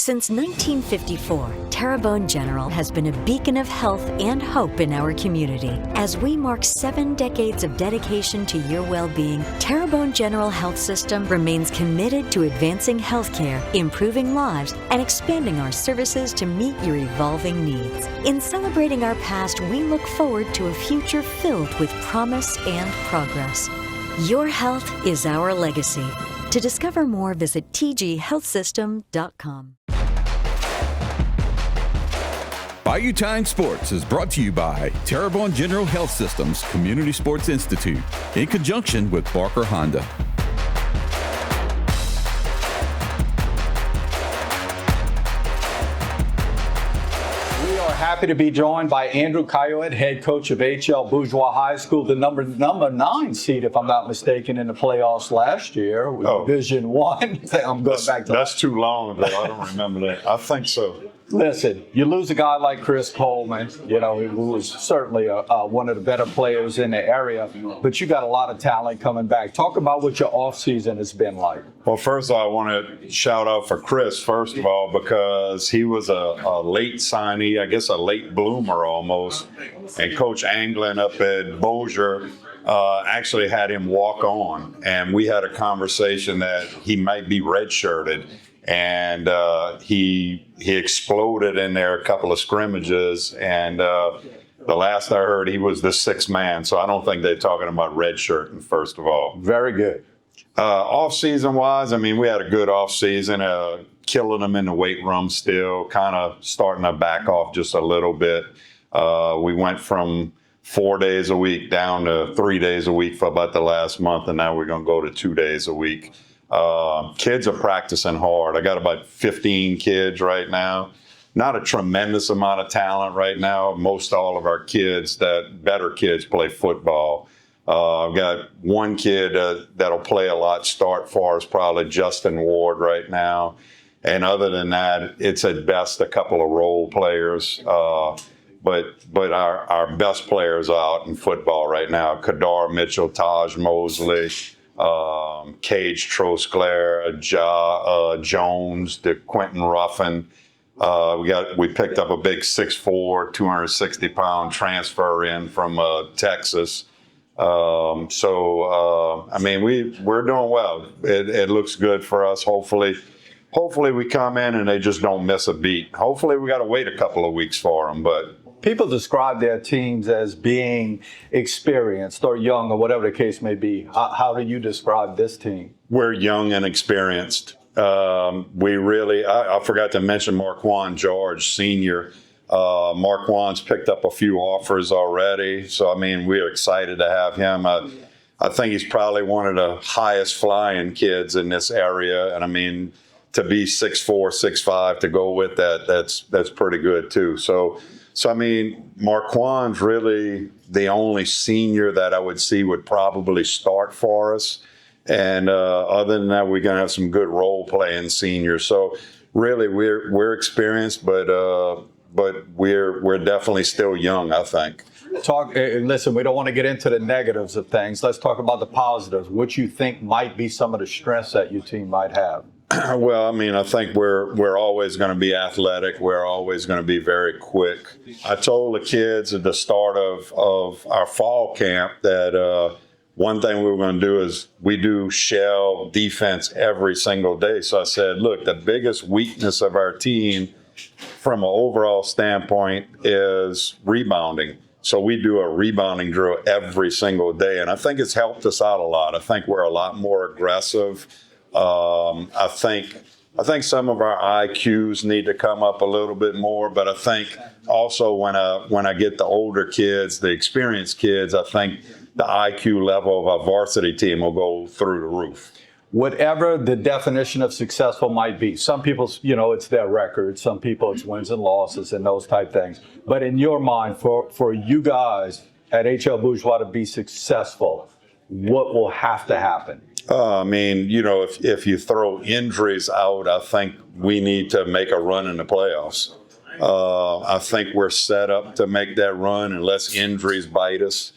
Since 1954, Terrebonne General has been a beacon of health and hope in our community. As we mark 7 decades of dedication to your well-being, Terrebonne General Health System remains committed to advancing healthcare, improving lives, and expanding our services to meet your evolving needs. In celebrating our past, we look forward to a future filled with promise and progress. Your health is our legacy. To discover more, visit tghealthsystem.com. Bayou Times Sports is brought to you by Terrebonne General Health System's Community Sports Institute in conjunction with Barker Honda. Happy to be joined by Andrew Coyote, head coach of HL Bourgeois High School, the number 9 seed, if I'm not mistaken, in the playoffs last year with Division 1. I'm going back to that's too long ago. I don't remember that. I think so. Listen, you lose a guy like Chris Coleman, who was certainly one of the better players in the area, but you got a lot of talent coming back. Talk about what your offseason has been like. Well, first of all, I want to shout out for Chris, first of all, because he was a late signee, I guess a late bloomer almost, and Coach Anglin up at Bourgeois actually had him walk on, and we had a conversation that he might be redshirted. And he exploded in there a couple of scrimmages, and the last I heard, he was the 6th man. So I don't think they're talking about redshirting, first of all. Very good. Off-season wise, I mean, we had a good off-season, killing them in the weight room still, kind of starting to back off just a little bit. We went from 4 days a week down to 3 days a week for about the last month, and now we're going to go to 2 days a week. Kids are practicing hard. I got about 15 kids right now. Not a tremendous amount of talent right now. Most all of our kids, better kids, play football. I've got one kid that'll play a lot, start for us, probably Justin Ward right now. And other than that, it's at best a couple of role players. But our best players are out in football right now. Kadar Mitchell, Taj Mosley, Cage Trosclair, Jones, Quentin Ruffin. We picked up a big 6'4", 260-pound transfer in from Texas. I mean, we're doing well. It looks good for us. Hopefully we come in and they just don't miss a beat. Hopefully we got to wait a couple of weeks for them, but. People describe their teams as being experienced or young or whatever the case may be. How do you describe this team? We're young and experienced. I forgot to mention Marquand George, senior. Marquand's picked up a few offers already. So, I mean, we're excited to have him. I think he's probably one of the highest flying kids in this area. And, I mean, to be 6'4", 6'5", to go with that, that's pretty good, too. So I mean, Marquand's really the only senior that I would see would probably start for us. And other than that, we're going to have some good role-playing seniors. So really, we're experienced, but we're definitely still young, I think. Listen, we don't want to get into the negatives of things. Let's talk about the positives. What you think might be some of the strengths that your team might have? Well, I mean, I think we're always going to be athletic. We're always going to be very quick. I told the kids at the start of our fall camp that one thing we were going to do is we do shell defense every single day. So I said, look, the biggest weakness of our team from an overall standpoint is rebounding. So we do a rebounding drill every single day. And I think it's helped us out a lot. I think we're a lot more aggressive. I think some of our IQs need to come up a little bit more, but I think also when I get the older kids, the experienced kids, I think the IQ level of our varsity team will go through the roof. Whatever the definition of successful might be, some people, it's their record. Some people, it's wins and losses and those type things. But in your mind, for you guys at HL Bourgeois to be successful, what will have to happen? I mean, if you throw injuries out, I think we need to make a run in the playoffs. I think we're set up to make that run unless injuries bite us.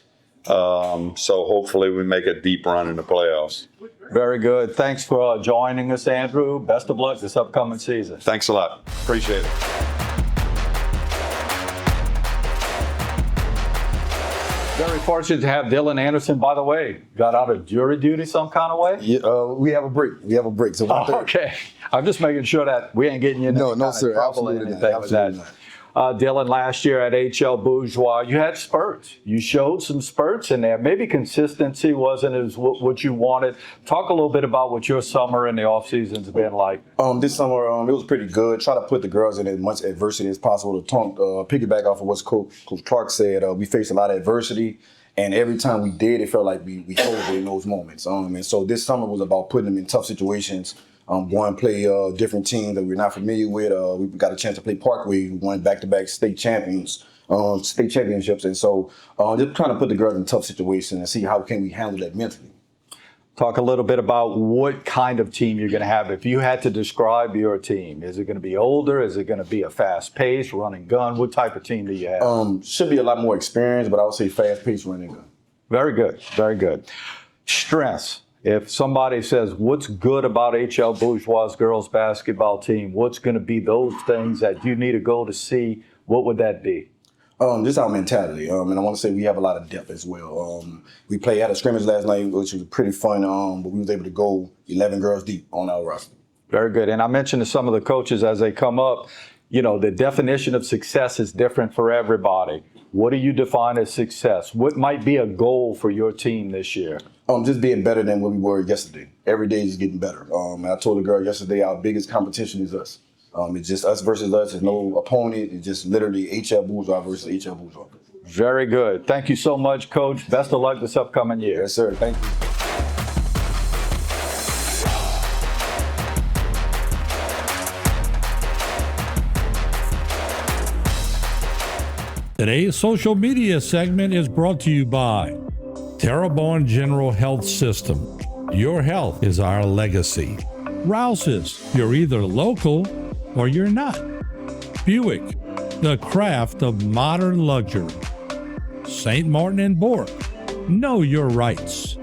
So hopefully we make a deep run in the playoffs. Very good. Thanks for joining us, Andrew. Best of luck this upcoming season. Thanks a lot. Appreciate it. Very fortunate to have Dylan Anderson. By the way, got out of jury duty some kind of way? Yeah, we have a break. So Okay. I'm just making sure that we ain't getting you in any kind of sir, trouble or absolutely not. anything with that. Absolutely not. Dylan, last year at HL Bourgeois, you had spurts. You showed some spurts in there. Maybe consistency wasn't as what you wanted. Talk a little bit about what your summer and the off season's been like. This summer, it was pretty good. Try to put the girls in as much adversity as possible. To piggyback off of what Coach Clark said, we faced a lot of adversity, and every time we did, it felt like we folded in those moments. And so this summer was about putting them in tough situations. Going and play different teams that we're not familiar with. We got a chance to play Parkway. We won back-to-back state championships, and so just trying to put the girls in tough situations and see how can we handle that mentally. Talk a little bit about what kind of team you're going to have. If you had to describe your team, is it going to be older? Is it going to be a fast-paced, run and gun? What type of team do you have? Should be a lot more experience, but I would say fast-paced, run and gun. Very good, very good. Strengths. If somebody says, what's good about HL Bourgeois' girls basketball team, what's going to be those things that you need to go to see, what would that be? Just our mentality. And I want to say we have a lot of depth as well. We played at a scrimmage last night, which was pretty fun, but we was able to go 11 girls deep on our roster. Very good. And I mentioned to some of the coaches as they come up, the definition of success is different for everybody. What do you define as success? What might be a goal for your team this year? Just being better than what we were yesterday. Every day is getting better. And I told the girl yesterday our biggest competition is us. It's just us versus us. There's no opponent. It's just literally HL Bourgeois versus HL Bourgeois. Very good. Thank you so much, Coach. Best of luck this upcoming year. Yes, sir. Thank you. Today's social media segment is brought to you by Terrebonne General Health System. Your health is our legacy. Rouse's, you're either local or you're not. Buick, the craft of modern luxury. St. Martin and Bourke, know your rights.